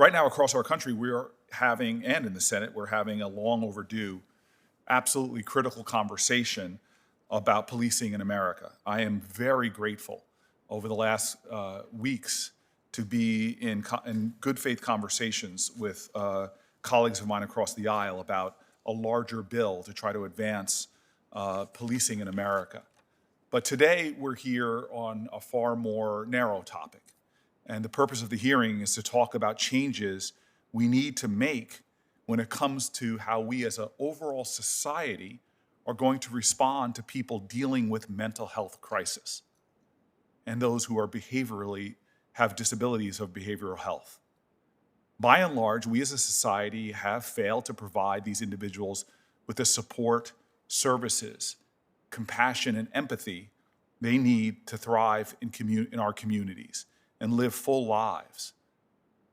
Right now across our country, we are having, and in the Senate, we're having a long overdue, absolutely critical conversation about policing in America. I am very grateful over the last weeks to be in good faith conversations with colleagues of mine across the aisle about a larger bill to try to advance policing in America. But today we're here on a far more narrow topic. And the purpose of the hearing is to talk about changes we need to make when it comes to how we as an overall society are going to respond to people dealing with mental health crisis and those who are behaviorally have disabilities of behavioral health. By and large, we as a society have failed to provide these individuals with the support, services, compassion, and empathy they need to thrive in our communities and live full lives.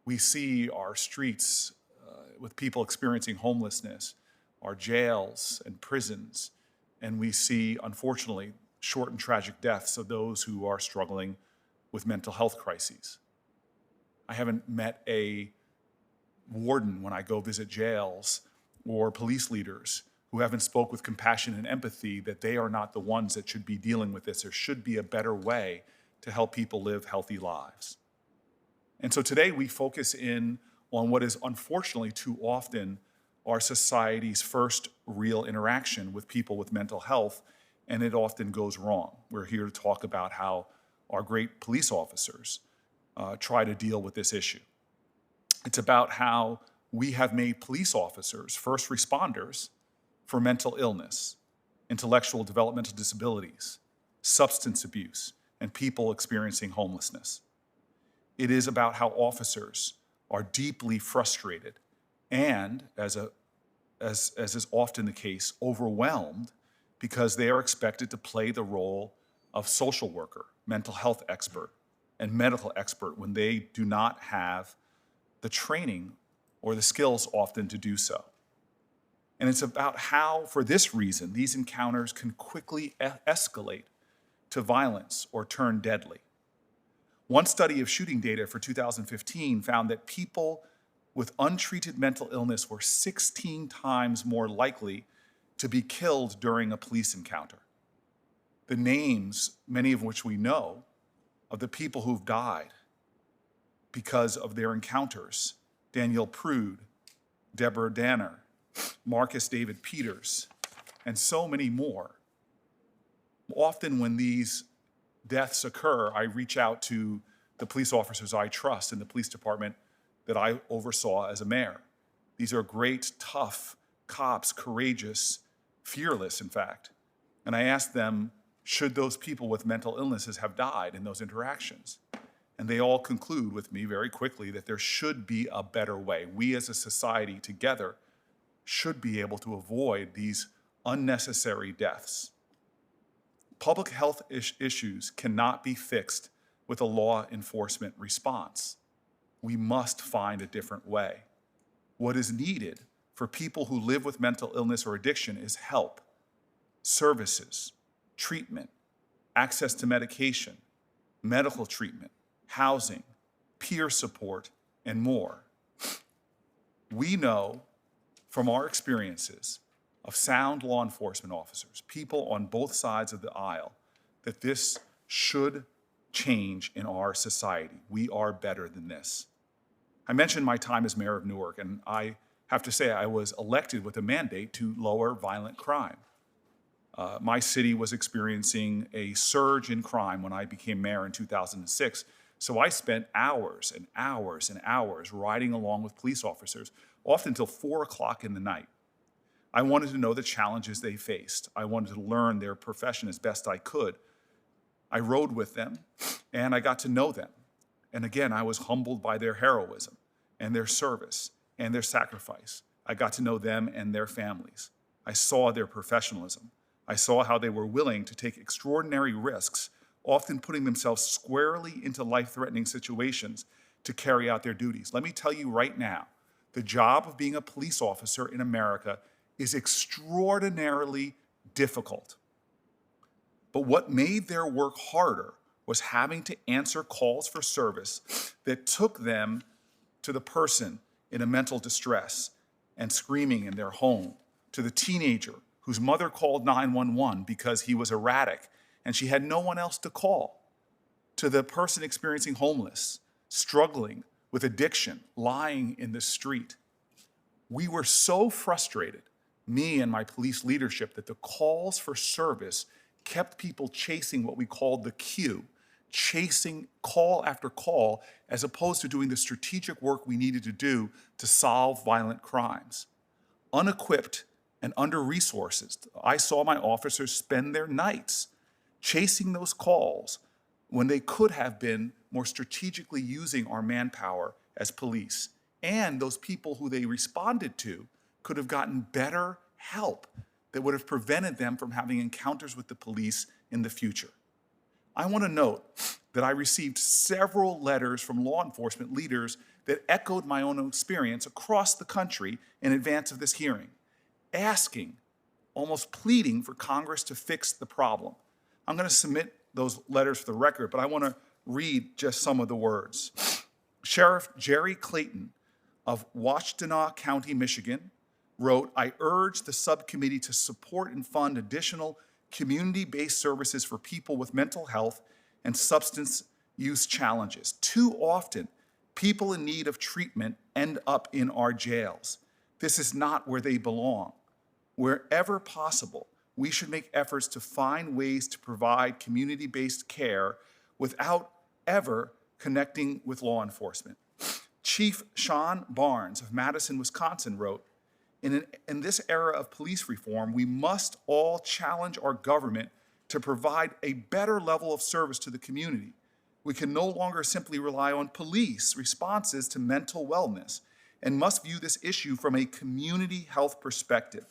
We see our streets with people experiencing homelessness, our jails and prisons, and we see, unfortunately, short and tragic deaths of those who are struggling with mental health crises. I haven't met a warden when I go visit jails or police leaders who haven't spoke with compassion and empathy that they are not the ones that should be dealing with this. There should be a better way to help people live healthy lives. And so today we focus in on what is unfortunately too often our society's first real interaction with people with mental health, and it often goes wrong. We're here to talk about how our great police officers try to deal with this issue. It's about how we have made police officers first responders for mental illness, intellectual developmental disabilities, substance abuse, and people experiencing homelessness. It is about how officers are deeply frustrated and, as is often the case, overwhelmed because they are expected to play the role of social worker, mental health expert, and medical expert when they do not have the training or the skills often to do so. And it's about how, for this reason, these encounters can quickly escalate to violence or turn deadly. One study of shooting data for 2015 found that people with untreated mental illness were 16 times more likely to be killed during a police encounter. The names, many of which we know, of the people who've died because of their encounters: Danielle Prude, Deborah Danner, Marcus David Peters, and so many more. Often when these deaths occur, I reach out to the police officers I trust in the police department that I oversaw as a mayor. These are great, tough cops, courageous, fearless, in fact. And I ask them, should those people with mental illnesses have died in those interactions? And they all conclude with me very quickly that there should be a better way. We as a society together should be able to avoid these unnecessary deaths. Public health issues cannot be fixed with a law enforcement response. We must find a different way. What is needed for people who live with mental illness or addiction is help, services, treatment, access to medication, medical treatment, housing, peer support, and more. We know from our experiences of sound law enforcement officers, people on both sides of the aisle, that this should change in our society. We are better than this. I mentioned my time as mayor of Newark, and I have to say I was elected with a mandate to lower violent crime. My city was experiencing a surge in crime when I became mayor in 2006, so I spent hours and hours and hours riding along with police officers, often till 4 o'clock in the night. I wanted to know the challenges they faced. I wanted to learn their profession as best I could. I rode with them, and I got to know them. And again, I was humbled by their heroism and their service and their sacrifice. I got to know them and their families. I saw their professionalism. I saw how they were willing to take extraordinary risks, often putting themselves squarely into life-threatening situations to carry out their duties. Let me tell you right now, the job of being a police officer in America is extraordinarily difficult. But what made their work harder was having to answer calls for service that took them to the person in a mental distress and screaming in their home, to the teenager whose mother called 911 because he was erratic and she had no one else to call, to the person experiencing homeless, struggling with addiction, lying in the street. We were so frustrated, me and my police leadership, that the calls for service kept people chasing what we called the queue, chasing call after call, as opposed to doing the strategic work we needed to do to solve violent crimes. Unequipped and under-resourced, I saw my officers spend their nights chasing those calls when they could have been more strategically using our manpower as police. And those people who they responded to could have gotten better help that would have prevented them from having encounters with the police in the future. I want to note that I received several letters from law enforcement leaders that echoed my own experience across the country in advance of this hearing, asking, almost pleading for Congress to fix the problem. I'm going to submit those letters for the record, but I want to read just some of the words. Sheriff Jerry Clayton of Washtenaw County, Michigan, wrote, "I urge the subcommittee to support and fund additional community-based services for people with mental health and substance use challenges. Too often, people in need of treatment end up in our jails. This is not where they belong. Wherever possible, we should make efforts to find ways to provide community-based care without ever connecting with law enforcement." Chief Sean Barnes of Madison, Wisconsin wrote, in this era of police reform, we must all challenge our government to provide a better level of service to the community. We can no longer simply rely on police responses to mental wellness and must view this issue from a community health perspective.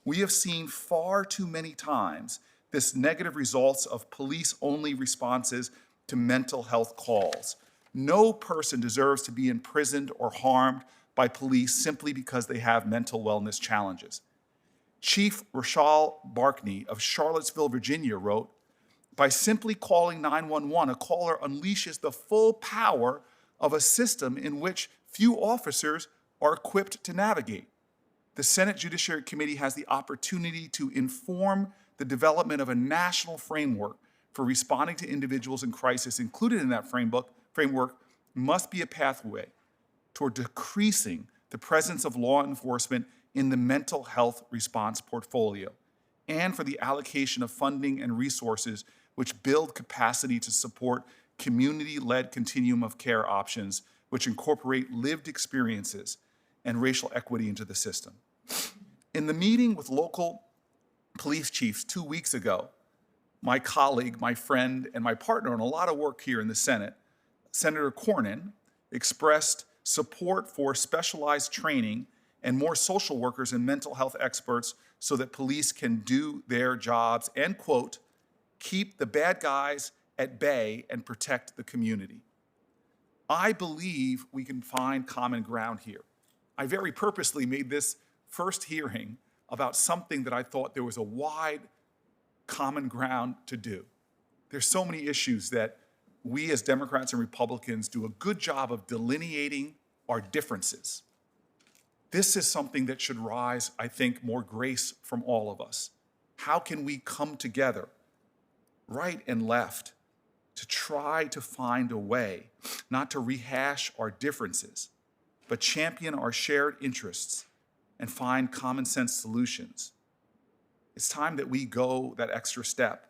We have seen far too many times this negative results of police-only responses to mental health calls. No person deserves to be imprisoned or harmed by police simply because they have mental wellness challenges. Chief Rochelle Barkney of Charlottesville, Virginia wrote, "By simply calling 911, a caller unleashes the full power of a system in which few officers are equipped to navigate. The Senate Judiciary Committee has the opportunity to inform the development of a national framework for responding to individuals in crisis. Included in that framework must be a pathway toward decreasing the presence of law enforcement in the mental health response portfolio, and for the allocation of funding and resources which build capacity to support community-led continuum of care options which incorporate lived experiences and racial equity into the system." In the meeting with local police chiefs 2 weeks ago, my colleague, my friend, and my partner in a lot of work here in the Senate, Senator Cornyn, expressed support for specialized training and more social workers and mental health experts so that police can do their jobs and, quote, "keep the bad guys at bay and protect the community." I believe we can find common ground here. I very purposely made this first hearing about something that I thought there was a wide common ground to do. There's so many issues that we as Democrats and Republicans do a good job of delineating our differences. This is something that should rise, I think, more grace from all of us. How can we come together, right and left, to try to find a way not to rehash our differences, but champion our shared interests and find common sense solutions? It's time that we go that extra step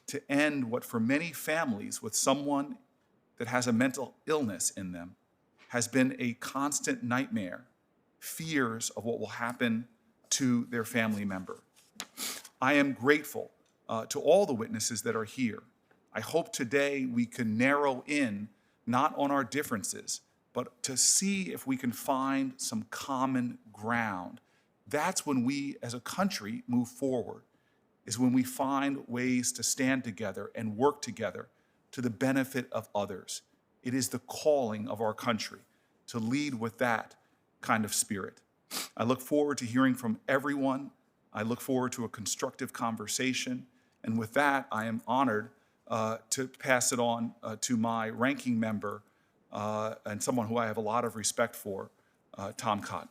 to end what for many families with someone that has a mental illness in them has been a constant nightmare, fears of what will happen to their family member. I am grateful to all the witnesses that are here. I hope today we can narrow in not on our differences, but to see if we can find some common ground. That's when we as a country move forward, is when we find ways to stand together and work together to the benefit of others. It is the calling of our country to lead with that kind of spirit. I look forward to hearing from everyone. I look forward to a constructive conversation. And with that, I am honored to pass it on to my ranking member, and someone who I have a lot of respect for, Tom Cotton.